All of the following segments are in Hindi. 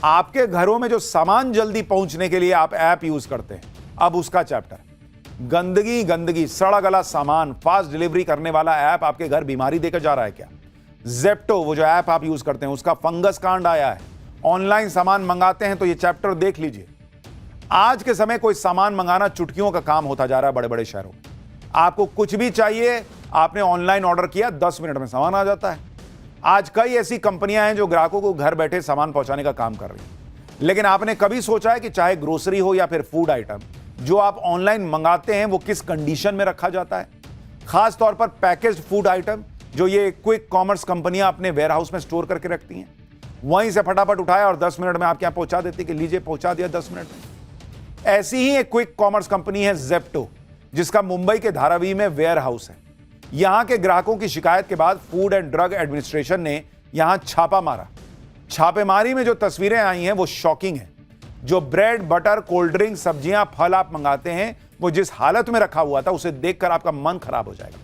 आपके घरों में जो सामान जल्दी पहुंचने के लिए आप ऐप यूज करते हैं, अब उसका चैप्टर। गंदगी सड़ा गला सामान फास्ट डिलीवरी करने वाला ऐप आपके घर बीमारी देकर जा रहा है क्या? ज़ेप्टो, वो जो ऐप आप यूज करते हैं, उसका फंगस कांड आया है। ऑनलाइन सामान मंगाते हैं तो ये चैप्टर देख लीजिए। आज के समय कोई सामान मंगाना चुटकियों का काम होता जा रहा है बड़े बड़े शहरों में। आपको कुछ भी चाहिए, आपने ऑनलाइन ऑर्डर किया, 10 मिनट में सामान आ जाता है। आज कई ऐसी कंपनियां हैं जो ग्राहकों को घर बैठे सामान पहुंचाने का काम कर रही हैं। लेकिन आपने कभी सोचा है कि चाहे ग्रोसरी हो या फिर फूड आइटम, जो आप ऑनलाइन मंगाते हैं वो किस कंडीशन में रखा जाता है? खास तौर पर पैकेज्ड फूड आइटम जो ये क्विक कॉमर्स कंपनियां अपने वेयर हाउस में स्टोर करके रखती हैं, वहीं से फटाफट उठाया और 10 मिनट में आपके यहां पहुंचा देती कि लीजिए पहुंचा दिया 10 मिनट में। ऐसी ही एक क्विक कॉमर्स कंपनी है ज़ेप्टो, जिसका मुंबई के धारावी में वेयर हाउस है। यहां के ग्राहकों की शिकायत के बाद फूड एंड ड्रग एडमिनिस्ट्रेशन ने यहां छापा मारा। छापेमारी में जो तस्वीरें आई हैं वो शॉकिंग है। जो ब्रेड, बटर, कोल्ड ड्रिंक, सब्जियां, फल आप मंगाते हैं, वो जिस हालत में रखा हुआ था उसे देखकर आपका मन खराब हो जाएगा।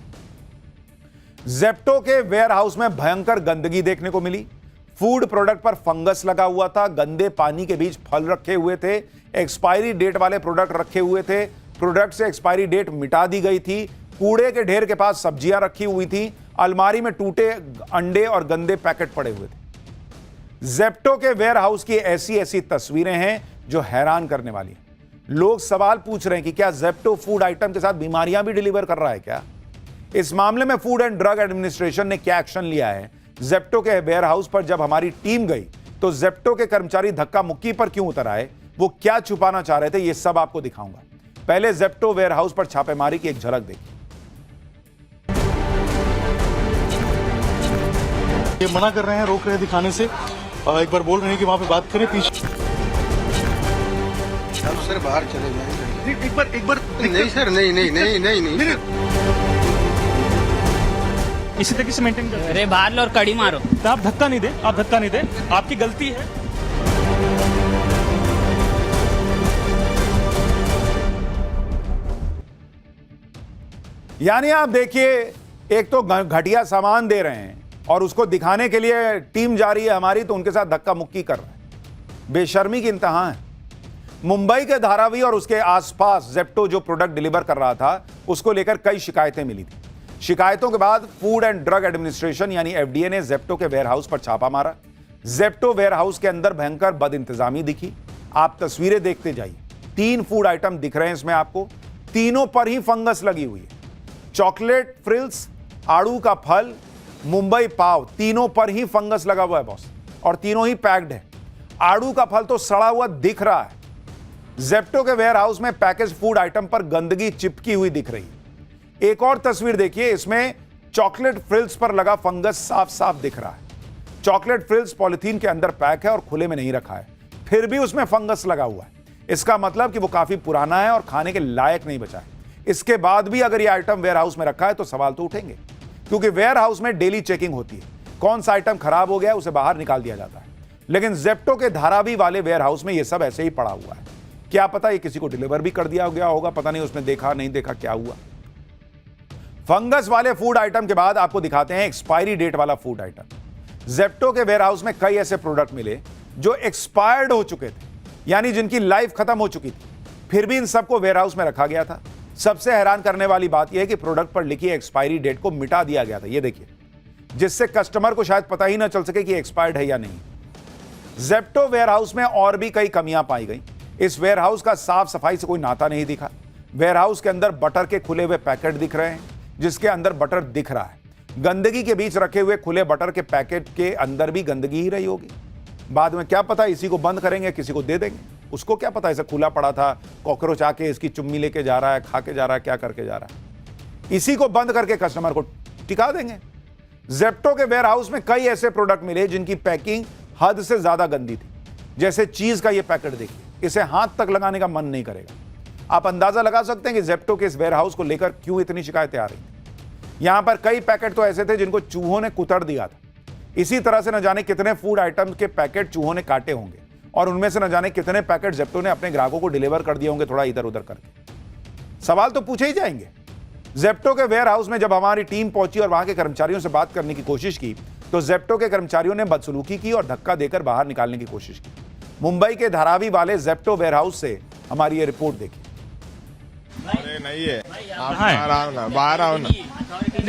ज़ेप्टो के वेयर हाउस में भयंकर गंदगी देखने को मिली। फूड प्रोडक्ट पर फंगस लगा हुआ था, गंदे पानी के बीच फल रखे हुए थे, एक्सपायरी डेट वाले प्रोडक्ट रखे हुए थे, प्रोडक्ट से एक्सपायरी डेट मिटा दी गई थी, कूड़े के ढेर के पास सब्जियां रखी हुई थी, अलमारी में टूटे अंडे और गंदे पैकेट पड़े हुए थे। ज़ेप्टो के वेयर हाउस की ऐसी ऐसी तस्वीरें हैं जो हैरान करने वाली हैं। लोग सवाल पूछ रहे हैं कि क्या ज़ेप्टो फूड आइटम के साथ बीमारियां भी डिलीवर कर रहा है क्या? इस मामले में फूड एंड ड्रग एडमिनिस्ट्रेशन ने क्या एक्शन लिया है? ज़ेप्टो के वेयर हाउस पर जब हमारी टीम गई तो ज़ेप्टो के कर्मचारी धक्का मुक्की पर क्यों उतर आए, वो क्या छुपाना चाह रहे थे, ये सब आपको दिखाऊंगा। पहले ज़ेप्टो वेयर हाउस पर छापेमारी की एक झलक देखिए। ये मना कर रहे हैं, रोक रहे हैं दिखाने से। एक बार बोल रहे हैं कि वहाँ पे बात करें पीछे। सर बाहर चले जाएंगे। एक बार नहीं सर, नहीं। इसी तरीके से मेंटेन कर। अरे बाहर लो और कड़ी मारो। तो आप धक्का नहीं दे, आपकी गलती है। यानी आप देखिए, एक तो घटिया सामान दे रहे हैं और उसको दिखाने के लिए टीम जा रही है हमारी, तो उनके साथ धक्का मुक्की कर रहे हैं। बेशर्मी की इंतहा है। मुंबई के धारावी और उसके आसपास ज़ेप्टो जो प्रोडक्ट डिलीवर कर रहा था, उसको लेकर कई शिकायतें मिली थी। शिकायतों के बाद फूड एंड ड्रग एडमिनिस्ट्रेशन यानी एफडीए ने ज़ेप्टो के वेयर हाउस पर छापा मारा। ज़ेप्टो वेयर हाउस के अंदर भयंकर बदइंतजामी दिखी। आप तस्वीरें देखते जाइए। 3 फूड आइटम दिख रहे हैं इसमें आपको, तीनों पर ही फंगस लगी हुई है। चॉकलेट फ्रिल्स, आड़ू का फल, मुंबई पाव, तीनों पर ही फंगस लगा हुआ है बॉस, और तीनों ही पैक्ड है। आड़ू का फल तो सड़ा हुआ दिख रहा है। ज़ेप्टो के वेयर हाउस में पैकेज फूड आइटम पर गंदगी चिपकी हुई दिख रही है। एक और तस्वीर देखिए, इसमें चॉकलेट फ्रिल्स पर लगा फंगस साफ साफ दिख रहा है। चॉकलेट फ्रिल्स पॉलिथीन के अंदर पैक है और खुले में नहीं रखा है, फिर भी उसमें फंगस लगा हुआ है। इसका मतलब कि वो काफी पुराना है और खाने के लायक नहीं बचा है। इसके बाद भी अगर यह आइटम वेयर हाउस में रखा है तो सवाल तो उठेंगे, क्योंकि वेयर हाउस में डेली चेकिंग होती है। कौन सा आइटम खराब हो गया उसे बाहर निकाल दिया जाता है। लेकिन ज़ेप्टो के धारावी वाले वेयर हाउस में यह सब ऐसे ही पड़ा हुआ है। क्या पता ये किसी को डिलीवर भी कर दिया गया होगा, पता नहीं उसने देखा नहीं देखा क्या हुआ। फंगस वाले फूड आइटम के बाद आपको दिखाते हैं एक्सपायरी डेट वाला फूड आइटम। ज़ेप्टो के वेयर हाउस में कई ऐसे प्रोडक्ट मिले जो एक्सपायर्ड हो चुके थे, यानी जिनकी लाइफ खत्म हो चुकी थी, फिर भी इन सबको वेयर हाउस में रखा गया था। सबसे हैरान करने वाली बात यह है कि प्रोडक्ट पर लिखी एक्सपायरी डेट को मिटा दिया गया था, ये देखिए, जिससे कस्टमर को शायद पता ही ना चल सके कि एक्सपायर्ड है या नहीं। ज़ेप्टो वेयर हाउस में और भी कई कमियां पाई गई। इस वेयर हाउस का साफ सफाई से कोई नाता नहीं दिखा। वेयर हाउस के अंदर बटर के खुले हुए पैकेट दिख रहे हैं, जिसके अंदर बटर दिख रहा है। गंदगी के बीच रखे हुए खुले बटर के पैकेट के अंदर भी गंदगी ही रही होगी। बाद में क्या पता इसी को बंद करेंगे, किसी को दे देंगे, उसको क्या पता, ऐसा खुला पड़ा था, कॉकरोच आके इसकी चुम्मी लेके जा रहा है, खा के जा रहा है, क्या करके जा रहा है। इसी को बंद करके कस्टमर को टिका देंगे। ज़ेप्टो के वेयर हाउस में कई ऐसे प्रोडक्ट मिले जिनकी पैकिंग हद से ज्यादा गंदी थी। जैसे चीज का ये पैकेट देखिए, इसे हाथ तक लगाने का मन नहीं करेगा। आप अंदाजा लगा सकते हैं कि ज़ेप्टो के इस वेयर हाउस को लेकर क्यों इतनी शिकायतें आ रही थी। यहां पर कई पैकेट तो ऐसे थे जिनको चूहों ने कुतर दिया था। इसी तरह से न जाने कितने फूड आइटम के पैकेट चूहों ने काटे होंगे और उनमें से न जाने कितने पैकेट ज़ेप्टो ने अपने ग्राहकों को डिलीवर कर दिए होंगे थोड़ा इधर उधर करके। सवाल तो पूछे ही जाएंगे। ज़ेप्टो के वेयर हाउस में जब हमारी टीम पहुंची और वहां के कर्मचारियों से बात करने की कोशिश की तो ज़ेप्टो के कर्मचारियों ने बदसलूकी की और धक्का देकर बाहर निकालने की कोशिश की। मुंबई के धारावी वाले जेप्टो वेयरहाउस से हमारी ये रिपोर्ट देखिए। अरे नहीं है, आप कहाँ है? बाहर आओ ना, बाहर आओ ना।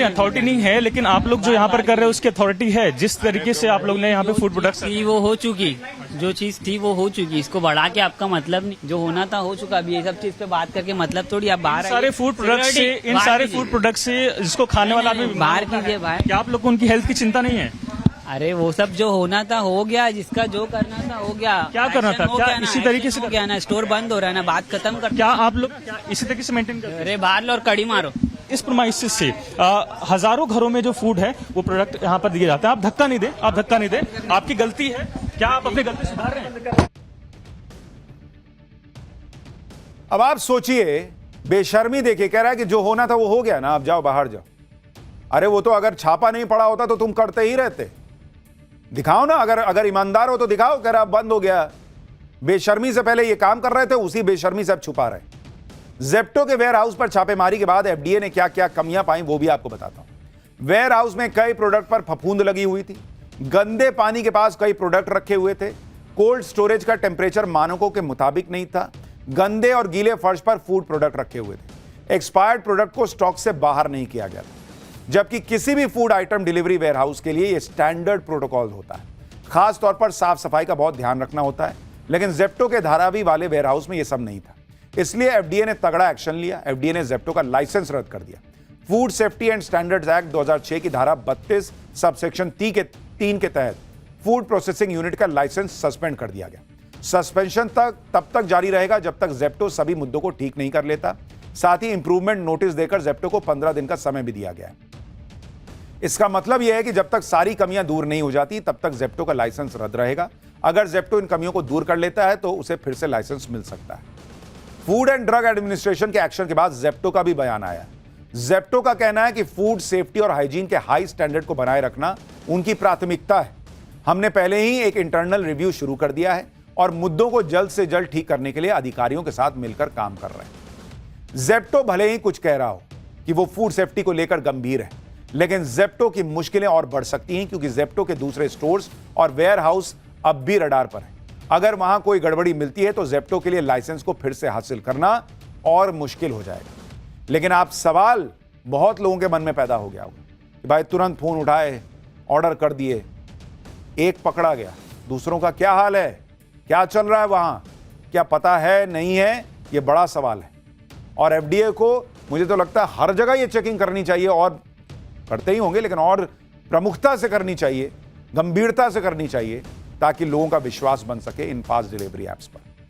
अथॉरिटी नहीं है, लेकिन आप लोग जो यहाँ पर कर रहे हैं उसकी अथॉरिटी है। जिस तरीके से आप लोग ने यहाँ पे फूड प्रोडक्ट्स थी वो हो चुकी, जो चीज थी वो हो चुकी, इसको बढ़ा के आपका मतलब नहीं, जो होना था हो चुका। अभी ये सब चीज पे बात करके मतलब थोड़ी आप बाहर सारे फूड प्रोडक्ट से, इन सारे फूड प्रोडक्ट से जिसको खाने वाला आदमी बाहर कीजिए बाहर। क्या आप लोग को उनकी हेल्थ की चिंता नहीं है? अरे वो सब जो होना था हो गया, जिसका जो करना था हो गया। क्या करना था? Action हो क्या गया ना, इसी तरीके से action हो गया ना, स्टोर बंद हो रहा है ना, बात खत्म कर। क्या आप लोग क्या इसी तरीके से मेंटेन करते हैं? अरे बाहर लो और कड़ी मारो। इस प्रोमाइसिस से हजारों घरों में जो फूड है वो प्रोडक्ट यहाँ पर दिए जाते हैं। आप धक्का नहीं दे, आप धक्का नहीं दे, आपकी गलती है। क्या आप अपनी गलती सुधार रहे हैं? अब आप सोचिए, बेशर्मी देखिए, कह रहा है कि जो होना था वो हो गया ना, आप जाओ बाहर जाओ। अरे वो तो अगर छापा नहीं पड़ा होता तो तुम करते ही रहते। दिखाओ ना, अगर ईमानदार हो तो दिखाओ। कह रहा बंद हो गया। बेशर्मी से पहले ये काम कर रहे थे, उसी बेशर्मी से अब छुपा रहे। जेप्टो के वेयर हाउस पर छापेमारी के बाद एफडीए ने क्या क्या कमियां पाई वो भी आपको बताता हूं। वेयर हाउस में कई प्रोडक्ट पर फफूंद लगी हुई थी। गंदे पानी के पास कई प्रोडक्ट रखे हुए थे। कोल्ड स्टोरेज का टेम्परेचर मानकों के मुताबिक नहीं था। गंदे और गीले फर्श पर फूड प्रोडक्ट रखे हुए थे। एक्सपायर्ड प्रोडक्ट को स्टॉक से बाहर नहीं किया गया था, जबकि किसी भी फूड आइटम डिलीवरी वेयरहाउस के लिए यह स्टैंडर्ड प्रोटोकॉल होता है। खास तौर पर साफ सफाई का बहुत ध्यान रखना होता है, लेकिन जेप्टो के धारावी वाले वेयरहाउस में यह सब नहीं था। इसलिए एफडीए ने तगड़ा एक्शन लिया। एफडीए ने जेप्टो का लाइसेंस रद्द कर दिया। Food safety and standards act 2006 की धारा 32 सबसेक्शन 3 के तहत फूड प्रोसेसिंग यूनिट का लाइसेंस सस्पेंड कर दिया गया। सस्पेंशन तब तक जारी रहेगा जब तक जेप्टो सभी मुद्दों को ठीक नहीं कर लेता। साथ ही इंप्रूवमेंट नोटिस देकर जेप्टो को 15 दिन का समय भी दिया गया है। इसका मतलब यह है कि जब तक सारी कमियां दूर नहीं हो जाती तब तक जेप्टो का लाइसेंस रद्द रहेगा। अगर जेप्टो इन कमियों को दूर कर लेता है तो उसे फिर से लाइसेंस मिल सकता है। फूड एंड ड्रग एडमिनिस्ट्रेशन के एक्शन के बाद जेप्टो का भी बयान आया। जेप्टो का कहना है कि फूड सेफ्टी और हाइजीन के हाई स्टैंडर्ड को बनाए रखना उनकी प्राथमिकता है। हमने पहले ही एक इंटरनल रिव्यू शुरू कर दिया है और मुद्दों को जल्द से जल्द ठीक करने के लिए अधिकारियों के साथ मिलकर काम कर रहे हैं। जेप्टो भले ही कुछ कह रहा हो कि वो फूड सेफ्टी को लेकर गंभीर है, लेकिन जेप्टो की मुश्किलें और बढ़ सकती हैं, क्योंकि जेप्टो के दूसरे स्टोर्स और वेयर हाउस अब भी रडार पर हैं। अगर वहां कोई गड़बड़ी मिलती है तो जेप्टो के लिए लाइसेंस को फिर से हासिल करना और मुश्किल हो जाएगा। लेकिन आप सवाल बहुत लोगों के मन में पैदा हो गया होगा कि भाई तुरंत फोन उठाए, ऑर्डर कर दिए, एक पकड़ा गया, दूसरों का क्या हाल है, क्या चल रहा है वहां, क्या पता है नहीं है, यह बड़ा सवाल है। और एफडीए को मुझे तो लगता है हर जगह यह चेकिंग करनी चाहिए, और करते ही होंगे, लेकिन और प्रमुखता से करनी चाहिए, गंभीरता से करनी चाहिए, ताकि लोगों का विश्वास बन सके इन फास्ट डिलीवरी ऐप्स पर।